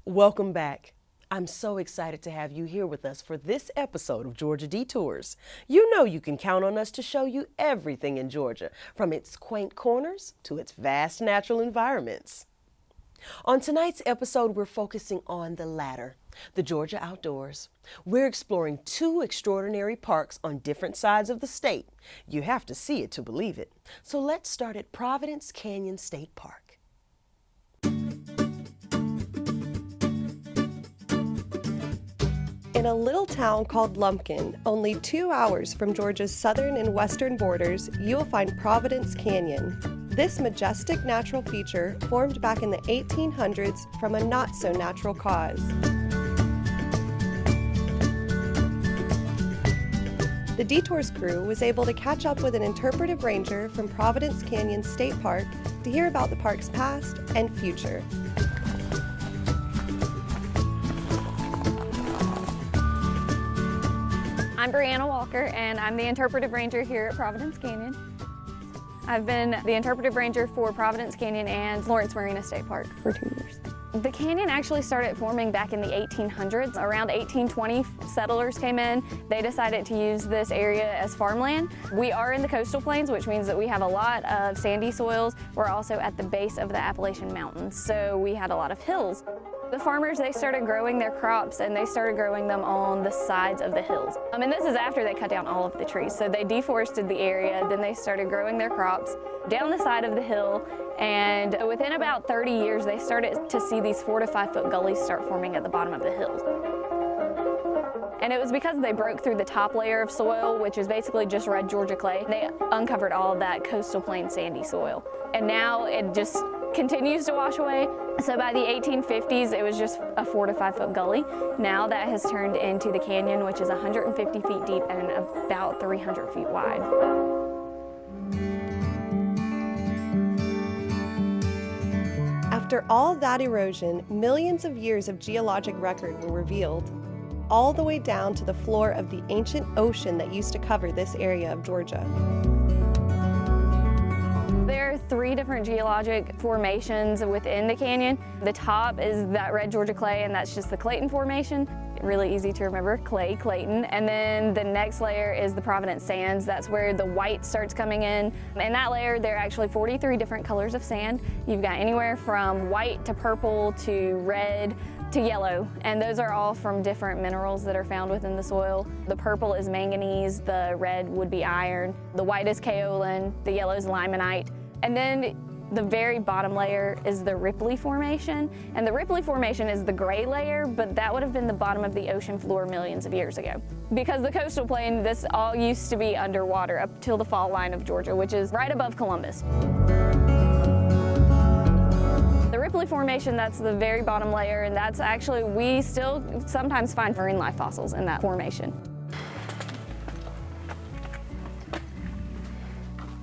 Welcome back. I'm so excited to have you here with us for this episode of Georgia Detours. You know you can count on us to show you everything in Georgia, from its quaint corners to its vast natural environments. On tonight's episode, we're focusing on the latter, the Georgia outdoors. We're exploring two extraordinary parks on different sides of the state. You have to see it to believe it. So let's start at Providence Canyon State Park. In a little town called Lumpkin, only 2 hours from Georgia's southern and western borders, you'll find Providence Canyon. This majestic natural feature formed back in the 1800s from a not-so-natural cause. The Detours crew was able to catch up with an interpretive ranger from Providence Canyon State Park to hear about the park's past and future. I'm Brianna Walker, and I'm the interpretive ranger here at Providence Canyon. I've been the interpretive ranger for Providence Canyon and Lawrence Marina State Park for 2 years. The canyon actually started forming back in the 1800s. Around 1820, settlers came in. They decided to use this area as farmland. We are in the coastal plains, which means that we have a lot of sandy soils. We're also at the base of the Appalachian Mountains, so we had a lot of hills. The farmers, they started growing their crops, and they started growing them on the sides of the hills. And this is after they cut down all of the trees. So they deforested the area, then they started growing their crops down the side of the hill, and within about 30 years, they started to see these 4 to 5 foot gullies start forming at the bottom of the hills. And it was because they broke through the top layer of soil, which is basically just red Georgia clay. They uncovered all of that coastal plain sandy soil. And now it just continues to wash away. So by the 1850s, it was just a 4 to 5 foot gully. Now that has turned into the canyon, which is 150 feet deep and about 300 feet wide. After all that erosion, millions of years of geologic record were revealed, all the way down to the floor of the ancient ocean that used to cover this area of Georgia. There are 3 different geologic formations within the canyon. The top is that red Georgia clay, and that's just the Clayton Formation. Really easy to remember, clay, Clayton. And then the next layer is the Providence Sands. That's where the white starts coming in. In that layer, there are actually 43 different colors of sand. You've got anywhere from white to purple to red to yellow, and those are all from different minerals that are found within the soil. The purple is manganese, the red would be iron, the white is kaolin, the yellow is limonite, and then the very bottom layer is the Ripley Formation, and the Ripley Formation is the gray layer, but that would have been the bottom of the ocean floor millions of years ago. Because the coastal plain, this all used to be underwater up till the fault line of Georgia, which is right above Columbus. The Ripley Formation, that's the very bottom layer, and that's actually, we still sometimes find marine life fossils in that formation.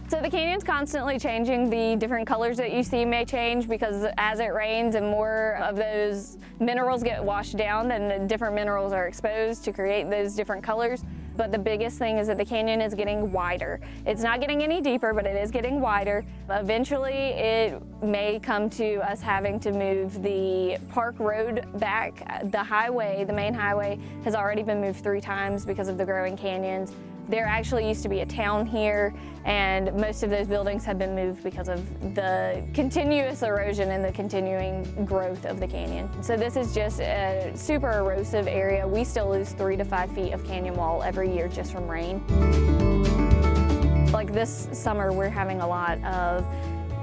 So the canyon's constantly changing. The different colors that you see may change because as it rains and more of those minerals get washed down, then the different minerals are exposed to create those different colors. But the biggest thing is that the canyon is getting wider. It's not getting any deeper, but it is getting wider. Eventually, it may come to us having to move the park road back. The highway, the main highway, has already been moved 3 times because of the growing canyons. There actually used to be a town here, and most of those buildings have been moved because of the continuous erosion and the continuing growth of the canyon. So this is just a super erosive area. We still lose 3 to 5 feet of canyon wall every year just from rain. Like this summer, we're having a lot of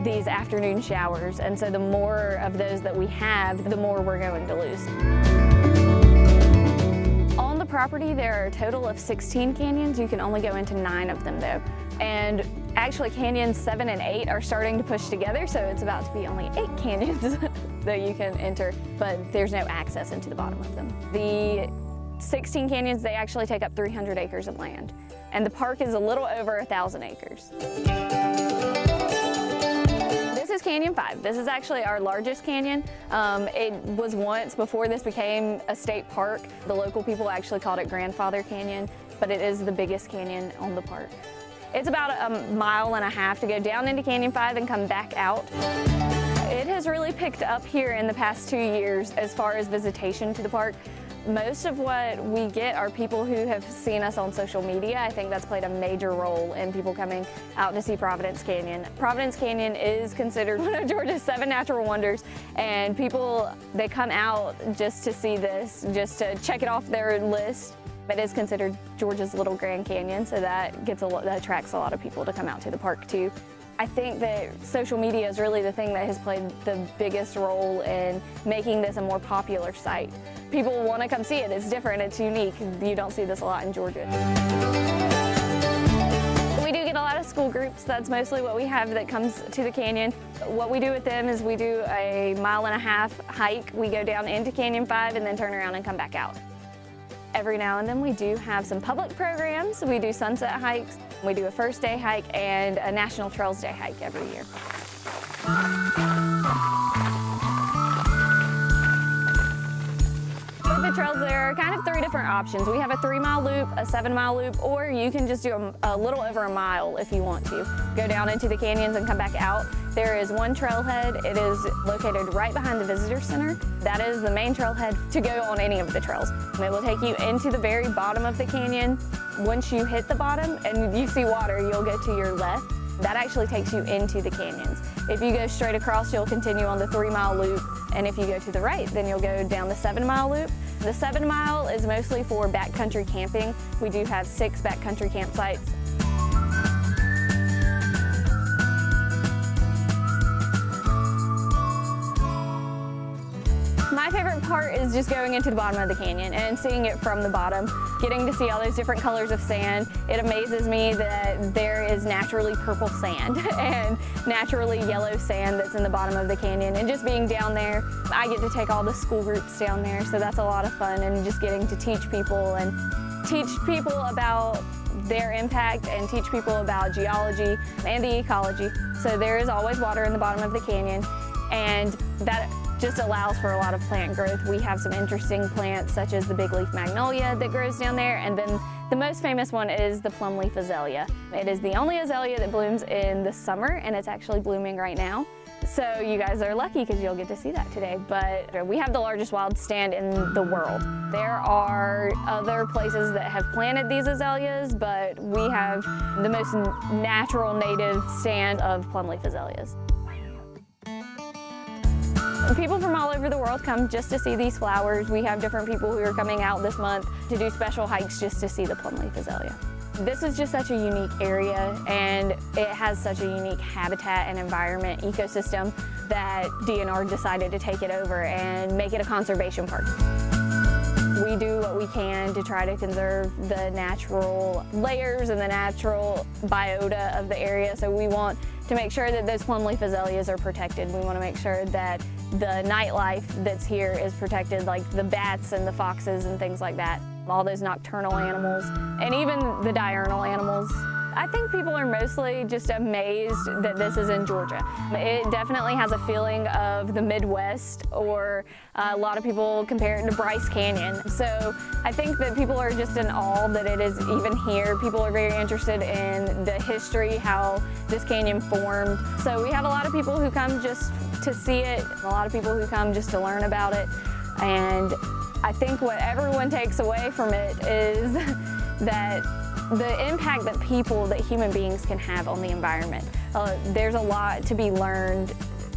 these afternoon showers, and so the more of those that we have, the more we're going to lose. On the property, there are a total of 16 canyons. You can only go into 9 of them though. And actually canyons 7 and 8 are starting to push together, so it's about to be only 8 canyons that you can enter, but there's no access into the bottom of them. The 16 canyons, they actually take up 300 acres of land, and the park is a little over 1,000 acres. This is Canyon 5. This is actually our largest canyon. It was once, before this became a state park, the local people actually called it Grandfather Canyon, but it is the biggest canyon on the park. It's about a mile and a half to go down into Canyon 5 and come back out. It has really picked up here in the past 2 years as far as visitation to the park. Most of what we get are people who have seen us on social media. I think that's played a major role in people coming out to see Providence Canyon. Providence Canyon is considered one of Georgia's 7 natural wonders, and people, they come out just to see this, just to check it off their list. It is considered Georgia's little Grand Canyon, so that attracts a lot of people to come out to the park too. I think that social media is really the thing that has played the biggest role in making this a more popular site. People want to come see it. It's different, it's unique. You don't see this a lot in Georgia. We do get a lot of school groups. That's mostly what we have that comes to the canyon. What we do with them is we do a 1.5-mile hike. We go down into Canyon 5 and then turn around and come back out. Every now and then we do have some public programs. We do sunset hikes, we do a first day hike, and a National Trails Day hike every year. With the trails, there are kind of 3 different options. We have a 3-mile loop, a 7-mile loop, or you can just do a little over a mile if you want to. Go down into the canyons and come back out. There is one trailhead. It is located right behind the visitor center. That is the main trailhead to go on any of the trails. It will take you into the very bottom of the canyon. Once you hit the bottom and you see water, you'll go to your left. That actually takes you into the canyons. If you go straight across, you'll continue on the 3-mile loop. And if you go to the right, then you'll go down the 7-mile loop. The 7-mile is mostly for backcountry camping. We do have 6 backcountry campsites. My favorite part is just going into the bottom of the canyon and seeing it from the bottom, getting to see all those different colors of sand. It amazes me that there is naturally purple sand and naturally yellow sand that's in the bottom of the canyon, and just being down there, I get to take all the school groups down there, so that's a lot of fun, and just getting to teach people about their impact and teach people about geology and the ecology. So there is always water in the bottom of the canyon, and that just allows for a lot of plant growth. We have some interesting plants such as the big leaf magnolia that grows down there, and then the most famous one is the plumleaf azalea. It is the only azalea that blooms in the summer, and it's actually blooming right now. So you guys are lucky because you'll get to see that today. But we have the largest wild stand in the world. There are other places that have planted these azaleas, but we have the most natural native stand of plumleaf azaleas. People from all over the world come just to see these flowers. We have different people who are coming out this month to do special hikes just to see the plumleaf azalea. This is just such a unique area, and it has such a unique habitat and environment ecosystem that DNR decided to take it over and make it a conservation park. We do what we can to try to conserve the natural layers and the natural biota of the area. So we want to make sure that those plumleaf azaleas are protected. We want to make sure that the nightlife that's here is protected, like the bats and the foxes and things like that. All those nocturnal animals, and even the diurnal animals. I think people are mostly just amazed that this is in Georgia. It definitely has a feeling of the Midwest, or a lot of people compare it to Bryce Canyon. So I think that people are just in awe that it is even here. People are very interested in the history, how this canyon formed. So we have a lot of people who come just to see it, a lot of people who come just to learn about it. And I think what everyone takes away from it is that the impact that human beings can have on the environment. There's a lot to be learned,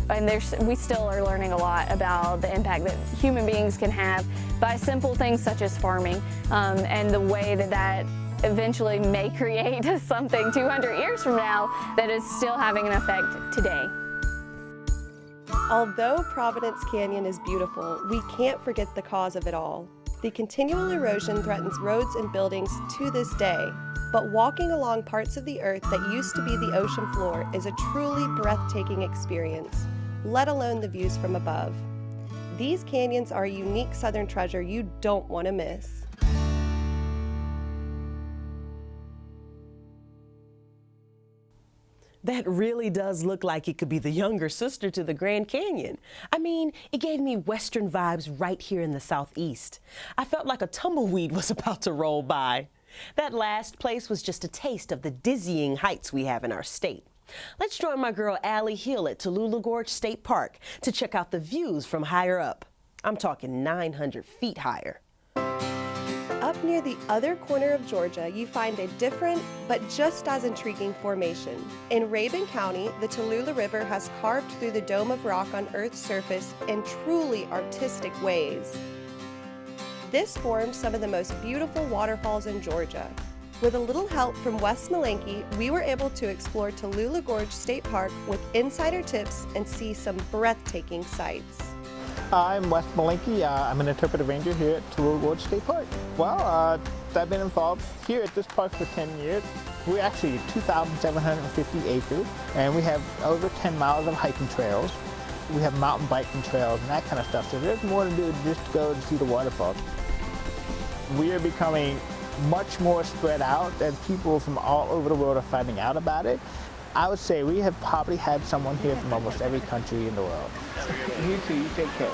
and we still are learning a lot about the impact that human beings can have by simple things such as farming, and the way that eventually may create something 200 years from now that is still having an effect today. Although Providence Canyon is beautiful, we can't forget the cause of it all. The continual erosion threatens roads and buildings to this day, but walking along parts of the earth that used to be the ocean floor is a truly breathtaking experience, let alone the views from above. These canyons are a unique southern treasure you don't want to miss. That really does look like it could be the younger sister to the Grand Canyon. I mean, it gave me Western vibes right here in the Southeast. I felt like a tumbleweed was about to roll by. That last place was just a taste of the dizzying heights we have in our state. Let's join my girl Allie Hill at Tallulah Gorge State Park to check out the views from higher up. I'm talking 900 feet higher. Up near the other corner of Georgia, you find a different but just as intriguing formation. In Rabun County, the Tallulah River has carved through the dome of rock on Earth's surface in truly artistic ways. This formed some of the most beautiful waterfalls in Georgia. With a little help from Wes Malenke, we were able to explore Tallulah Gorge State Park with insider tips and see some breathtaking sights. I'm Wes Malenke. I'm an interpretive ranger here at Tallulah Gorge State Park. Well, I've been involved here at this park for 10 years. We're actually 2,750 acres, and we have over 10 miles of hiking trails. We have mountain biking trails and that kind of stuff, so there's more to do than just go and see the waterfalls. We are becoming much more spread out, and people from all over the world are finding out about it. I would say we have probably had someone here from almost every country in the world. You too, you take care.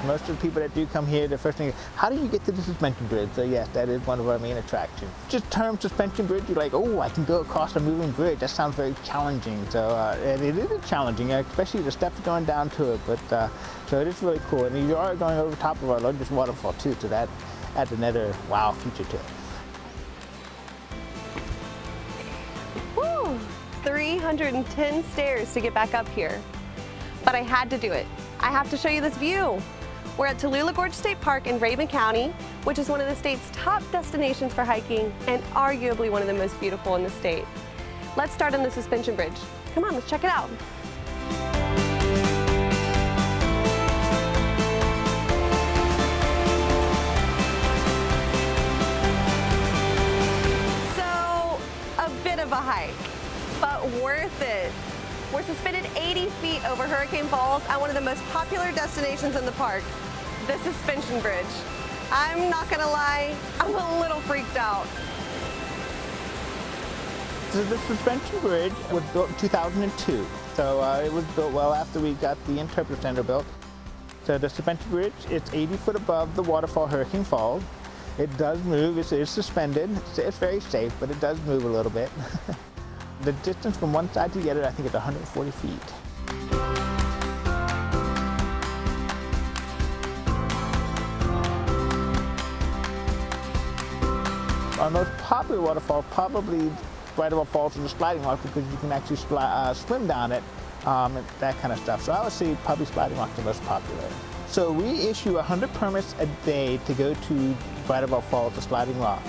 Most of the people that do come here, the first thing is, how do you get to the suspension bridge? So yes, that is one of our main attractions. Just term suspension bridge, you're like, oh, I can go across a moving bridge. That sounds very challenging. So and it is challenging, especially the steps going down to it. But so it is really cool. And you are going over top of our largest waterfall too, so that adds another wow feature to it. 310 stairs to get back up here. But I had to do it. I have to show you this view. We're at Tallulah Gorge State Park in Rabun County, which is one of the state's top destinations for hiking and arguably one of the most beautiful in the state. Let's start on the suspension bridge. Come on, let's check it out. So, a bit of a hike, but worth it. We're suspended 80 feet over Hurricane Falls at one of the most popular destinations in the park, the suspension bridge. I'm not gonna lie, I'm a little freaked out. So the suspension bridge was built in 2002. So it was built well after we got the interpretive center built. So the suspension bridge, it's 80 foot above the waterfall Hurricane Falls. It does move, it's suspended. It's very safe, but it does move a little bit. The distance from one side to the other, I think it's 140 feet. Our most popular waterfall, probably right above falls, is the Sliding Rock, because you can actually swim down it, and that kind of stuff. So I would say probably Sliding Rock the most popular. So we issue 100 permits a day to go to right above falls, the Sliding Rock.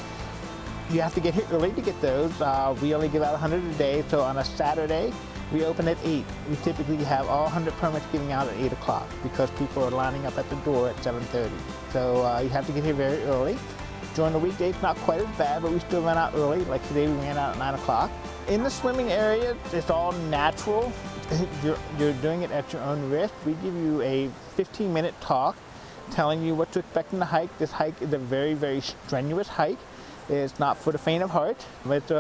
You have to get here early to get those. We only give out 100 a day, so on a Saturday, we open at 8. We typically have all 100 permits getting out at 8 o'clock because people are lining up at the door at 7:30. So you have to get here very early. During the weekdays, not quite as bad, but we still run out early. Like today, we ran out at 9 o'clock. In the swimming area, it's all natural. You're doing it at your own risk. We give you a 15-minute talk telling you what to expect in the hike. This hike is a very, very strenuous hike. It's not for the faint of heart. It's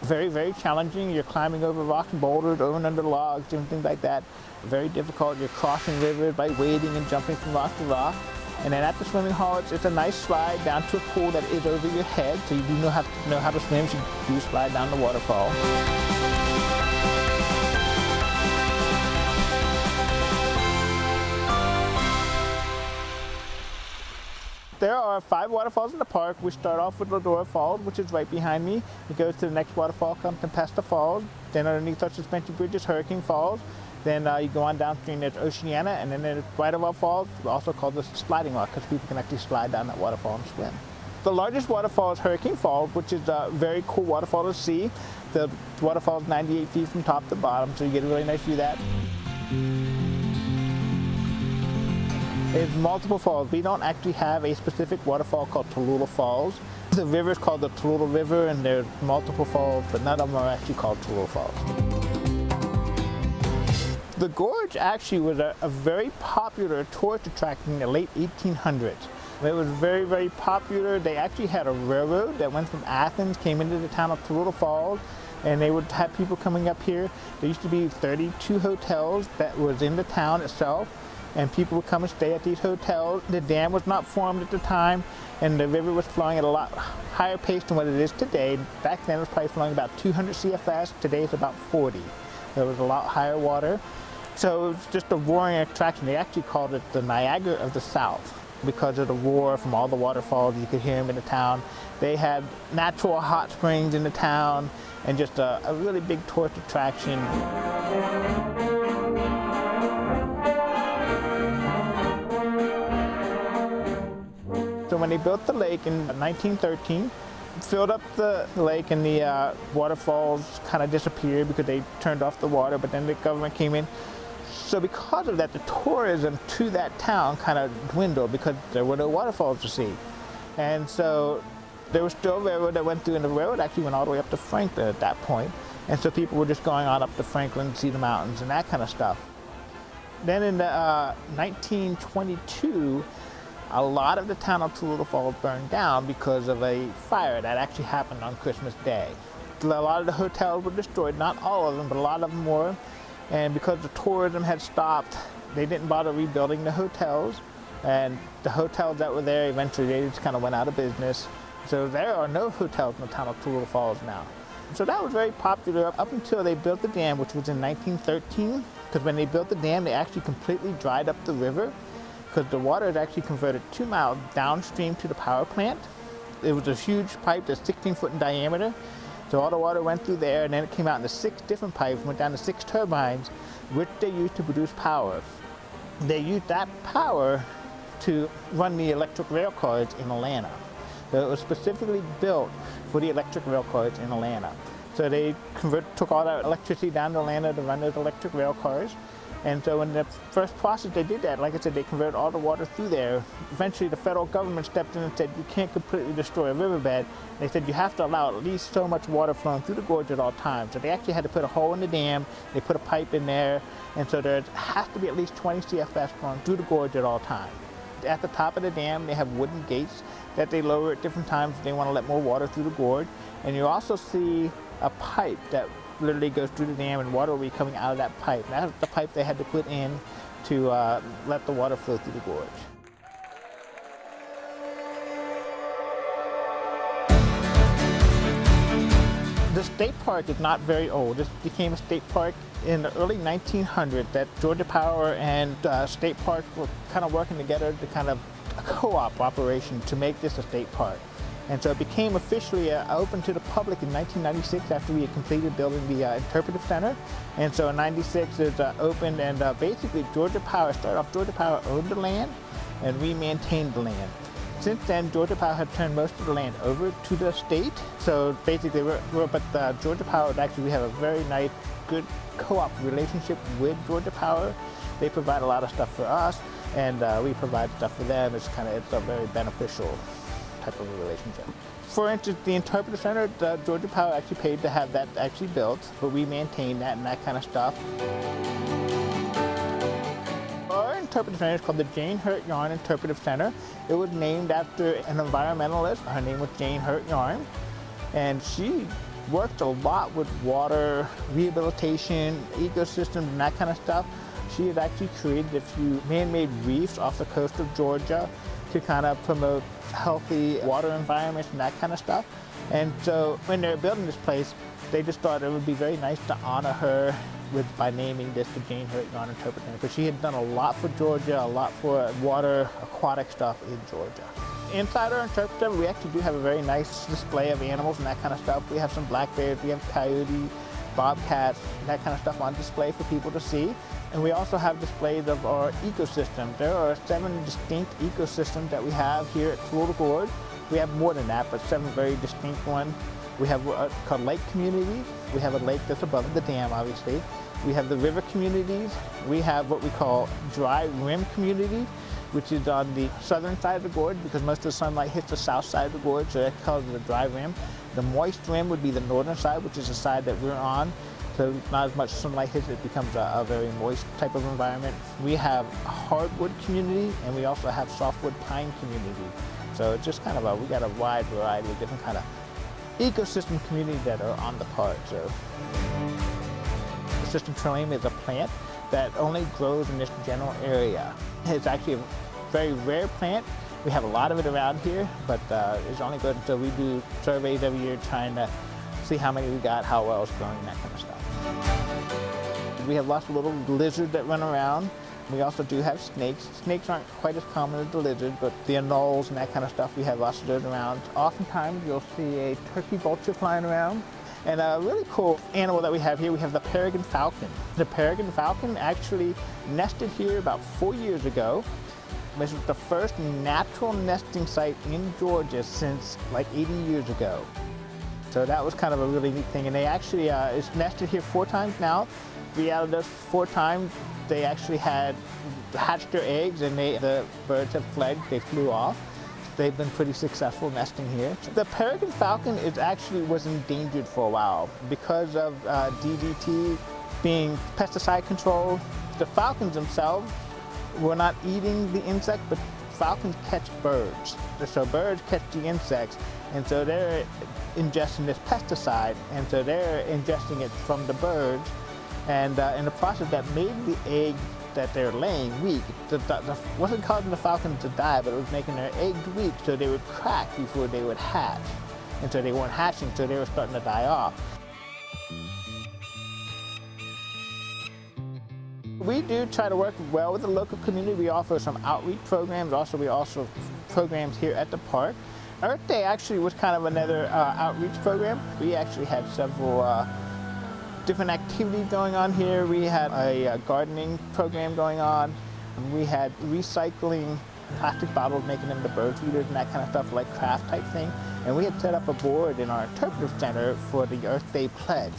very, very challenging. You're climbing over rocks and boulders, over and under logs, different things like that. Very difficult. You're crossing rivers by wading and jumping from rock to rock. And then at the swimming hall, it's a nice slide down to a pool that is over your head, so you do know how to swim, so you do slide down the waterfall. There are 5 waterfalls in the park. We start off with Ladora Falls, which is right behind me. It goes to the next waterfall called Tempesta Falls. Then underneath our suspension bridge is Hurricane Falls. Then you go on downstream, there's Oceana, and then there's right above falls, also called the Sliding Rock, because people can actually slide down that waterfall and swim. The largest waterfall is Hurricane Falls, which is a very cool waterfall to see. The waterfall is 98 feet from top to bottom, so you get a really nice view of that. It's multiple falls. We don't actually have a specific waterfall called Tallulah Falls. The river is called the Tallulah River, and there's multiple falls, but none of them are actually called Tallulah Falls. The gorge actually was a very popular tourist attraction in the late 1800s. It was very, very popular. They actually had a railroad that went from Athens, came into the town of Tallulah Falls, and they would have people coming up here. There used to be 32 hotels that was in the town itself, and people would come and stay at these hotels. The dam was not formed at the time, and the river was flowing at a lot higher pace than what it is today. Back then it was probably flowing about 200 CFS. Today it's about 40. There was a lot higher water. So it was just a roaring attraction. They actually called it the Niagara of the South because of the roar from all the waterfalls. You could hear them in the town. They had natural hot springs in the town and just a really big tourist attraction. So when they built the lake in 1913, filled up the lake and the waterfalls kind of disappeared because they turned off the water, but then the government came in. So because of that, the tourism to that town kind of dwindled because there were no waterfalls to see. And so there was still a railroad that went through, and the railroad actually went all the way up to Franklin at that point. And so people were just going on up to Franklin to see the mountains and that kind of stuff. Then in 1922, a lot of the town of Tallulah Falls burned down because of a fire that actually happened on Christmas Day. A lot of the hotels were destroyed, not all of them, but a lot of them were. And because the tourism had stopped, they didn't bother rebuilding the hotels. And the hotels that were there, eventually they just kind of went out of business. So there are no hotels in the town of Tallulah Falls now. So that was very popular up until they built the dam, which was in 1913. Because when they built the dam, they actually completely dried up the river, because the water is actually converted 2 miles downstream to the power plant. It was a huge pipe that's 16 foot in diameter. So all the water went through there, and then it came out into 6 different pipes, went down to 6 turbines, which they used to produce power. They used that power to run the electric rail cars in Atlanta. So it was specifically built for the electric rail cars in Atlanta. So they took all that electricity down to Atlanta to run those electric rail cars. And so in the first process they did that, like I said, they converted all the water through there. Eventually the federal government stepped in and said, you can't completely destroy a riverbed. They said you have to allow at least so much water flowing through the gorge at all times. So they actually had to put a hole in the dam, they put a pipe in there, and so there has to be at least 20 CFS flowing through the gorge at all times. At the top of the dam, they have wooden gates that they lower at different times if they want to let more water through the gorge. And you also see a pipe that literally goes through the dam, and water will be coming out of that pipe. That's the pipe they had to put in to let the water flow through the gorge. The state park is not very old. This became a state park in the early 1900s. That Georgia Power and State Park were kind of working together to kind of a co-op operation to make this a state park. And so it became officially open to the public in 1996 after we had completed building the interpretive center. And so in 96 it opened, and basically Georgia Power owned the land and we maintained the land. Since then, Georgia Power had turned most of the land over to the state. So basically, Georgia Power, actually we have a very nice, good co-op relationship with Georgia Power. They provide a lot of stuff for us, and we provide stuff for them. It's a very beneficial type of a relationship. For instance, the interpretive center, Georgia Power actually paid to have that actually built, but we maintain that and that kind of stuff. Our interpretive center is called the Jane Hurt Yarn Interpretive Center. It was named after an environmentalist. Her name was Jane Hurt Yarn, and she worked a lot with water rehabilitation, ecosystems, and that kind of stuff. She had actually created a few man-made reefs off the coast of Georgia to kind of promote healthy water environments and that kind of stuff. And so when they were building this place, they just thought it would be very nice to honor her by naming this the Jane Hurt Yarn Interpretive Center, because she had done a lot for Georgia, a lot for water, aquatic stuff in Georgia. Inside our interpretive, we actually do have a very nice display of animals and that kind of stuff. We have some black bears, we have coyotes, bobcats, that kind of stuff on display for people to see. And we also have displays of our ecosystem. There are 7 distinct ecosystems that we have here at Tallulah Gorge. We have more than that, but 7 very distinct ones. We have called lake communities. We have a lake that's above the dam, obviously. We have the river communities. We have what we call dry rim communities, which is on the southern side of the gorge because most of the sunlight hits the south side of the gorge, so that's called the dry rim. The moist rim would be the northern side, which is the side that we're on. So not as much sunlight hits it, becomes a very moist type of environment. We have a hardwood community, and we also have softwood pine community. So it's just kind of we got a wide variety of different kind of ecosystem communities that are on the park. So the system trillium is a plant that only grows in this general area. It's actually a very rare plant. We have a lot of it around here, but it's only good until we do surveys every year trying to see how many we got, how well it's growing, that kind of stuff. We have lots of little lizards that run around. We also do have snakes. Snakes aren't quite as common as the lizard, but the anoles and that kind of stuff, we have lots of those around. Oftentimes you'll see a turkey vulture flying around. And a really cool animal that we have here, we have the peregrine falcon. The peregrine falcon actually nested here about 4 years ago. This was the first natural nesting site in Georgia since like 80 years ago. So that was kind of a really neat thing. And they actually, it's nested here 4 times now. 3 out of those 4 times, they actually had hatched their eggs and the birds have fled, they flew off. They've been pretty successful nesting here. The peregrine falcon was endangered for a while because of DDT being pesticide control. The falcons themselves were not eating the insect, but falcons catch birds. So birds catch the insects, and so they're ingesting this pesticide, and so they're ingesting it from the birds, and in the process that made the egg that they're laying weak. Wasn't causing the falcons to die, but it was making their eggs weak, so they would crack before they would hatch. And so they weren't hatching, so they were starting to die off. We do try to work well with the local community. We offer some outreach programs. Also, we offer programs here at the park. Earth Day actually was kind of another outreach program. We actually had several different activities going on here. We had a gardening program going on. We had recycling plastic bottles, making them the bird feeders and that kind of stuff, like craft type thing. And we had set up a board in our interpretive center for the Earth Day pledge,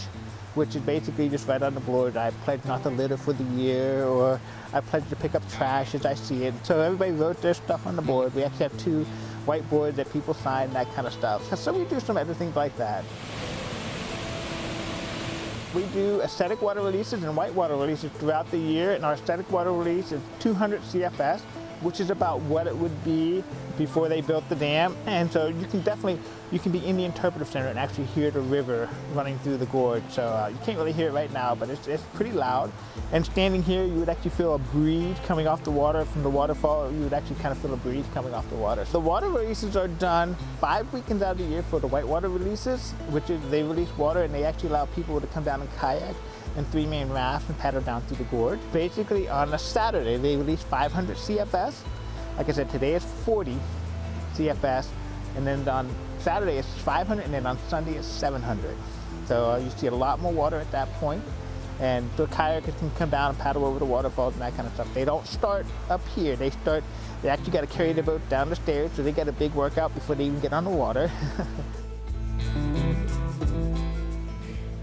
which is basically just right on the board. I pledge not to litter for the year, or I pledge to pick up trash as I see it. So everybody wrote their stuff on the board. We actually have 2 whiteboards that people sign, that kind of stuff. So we do some other things like that. We do aesthetic water releases and whitewater releases throughout the year, and our aesthetic water release is 200 CFS, which is about what it would be before they built the dam. And so you can be in the interpretive center and actually hear the river running through the gorge. So you can't really hear it right now, but it's pretty loud. And standing here, you would actually feel a breeze coming off the water from the waterfall. You would actually kind of feel a breeze coming off the water. So the water releases are done 5 weekends out of the year for the whitewater releases, which is they release water and they actually allow people to come down and kayak and 3-man raft and paddle down through the gorge. Basically, on a Saturday, they release 500 CFS. Like I said, today is 40 CFS, and then on Saturday it's 500, and then on Sunday it's 700. So you see a lot more water at that point, and the kayakers can come down and paddle over the waterfalls and that kind of stuff. They don't start up here. They actually got to carry the boat down the stairs, so they get a big workout before they even get on the water.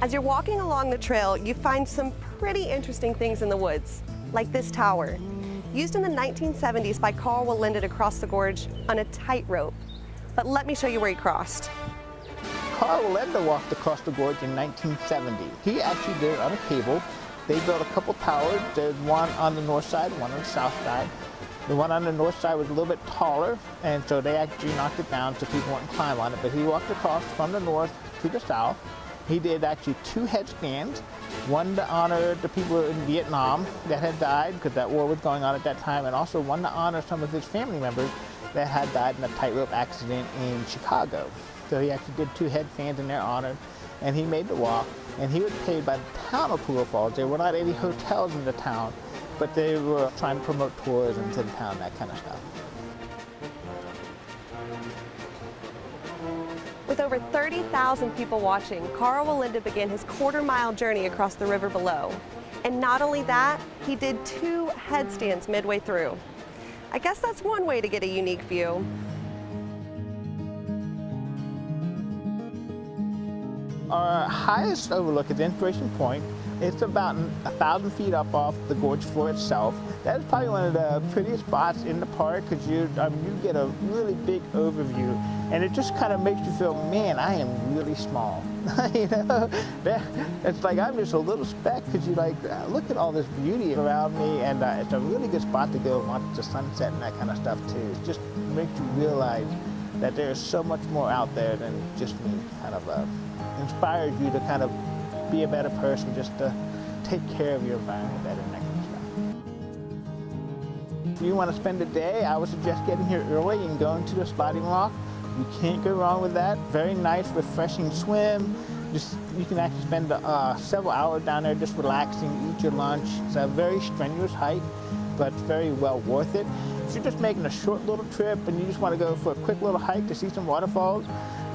As you're walking along the trail, you find some pretty interesting things in the woods, like this tower. Used in the 1970s by Carl Walenda to cross the gorge on a tightrope. But let me show you where he crossed. Carl Walenda walked across the gorge in 1970. He actually did it on a cable. They built a couple towers. There's one on the north side, one on the south side. The one on the north side was a little bit taller, and so they actually knocked it down so people wouldn't climb on it. But he walked across from the north to the south. He did actually 2 headstands, one to honor the people in Vietnam that had died because that war was going on at that time, and also one to honor some of his family members that had died in a tightrope accident in Chicago. So he actually did 2 headstands in their honor, and he made the walk, and he was paid by the town of Pool Falls. There were not any hotels in the town, but they were trying to promote tourism to the town, that kind of stuff. With over 30,000 people watching, Carl Walenda began his quarter-mile journey across the river below. And not only that, he did 2 headstands midway through. I guess that's one way to get a unique view. Our highest overlook is Inspiration Point. It's about 1,000 feet up off the gorge floor itself. That is probably one of the prettiest spots in the park because you get a really big overview, and it just kind of makes you feel, man, I am really small. You know, it's like I'm just a little speck because you look at all this beauty around me, and it's a really good spot to go and watch the sunset and that kind of stuff too. It just makes you realize that there is so much more out there than just me. Kind of inspires you to kind of be a better person, just to take care of your environment better and that kind of stuff. If you want to spend a day, I would suggest getting here early and going to the sliding rock. You can't go wrong with that. Very nice, refreshing swim. You can actually spend several hours down there just relaxing, eat your lunch. It's a very strenuous hike, but very well worth it. If you're just making a short little trip and you just want to go for a quick little hike to see some waterfalls,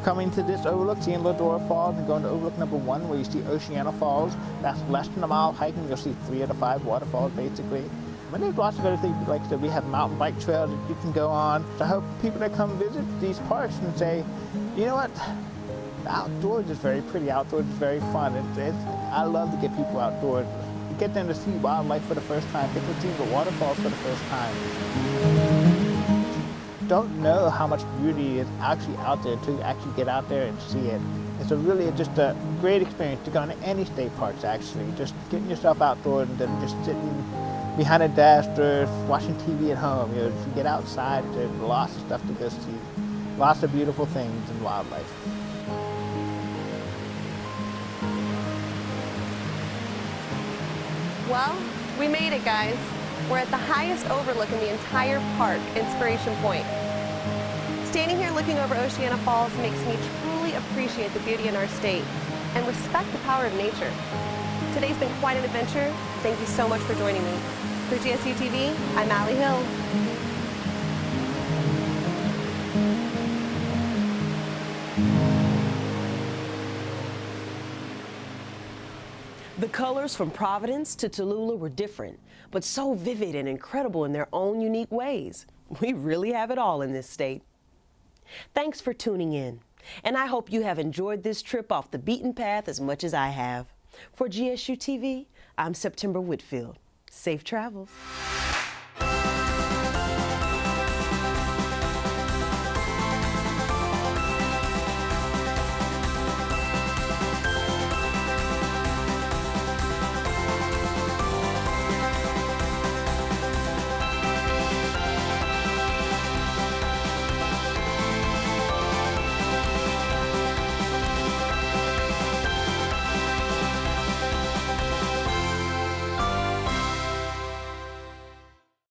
coming to this overlook, seeing Ladora Falls, and going to overlook number 1 where you see Oceana Falls, that's less than a mile hiking. You'll see 3 of the 5 waterfalls basically. But there's lots of other things, like I said, we have mountain bike trails that you can go on. So I hope people that come visit these parks and say, you know what, the outdoors is very pretty, outdoors is very fun. I love to get people outdoors. Get them to see wildlife for the first time, get them to see the waterfalls for the first time. Don't know how much beauty is actually out there until you actually get out there and see it. It's just a great experience to go into any state parks actually. Just getting yourself outdoors and then just sitting behind a desk or watching TV at home. If you get outside, there's lots of stuff to go see. Lots of beautiful things and wildlife. Well, we made it, guys. We're at the highest overlook in the entire park, Inspiration Point. Standing here looking over Oceana Falls makes me truly appreciate the beauty in our state and respect the power of nature. Today's been quite an adventure. Thank you so much for joining me. For GSU TV, I'm Allie Hill. The colors from Providence to Tallulah were different, but so vivid and incredible in their own unique ways. We really have it all in this state. Thanks for tuning in, and I hope you have enjoyed this trip off the beaten path as much as I have. For GSU TV, I'm September Whitfield. Safe travels.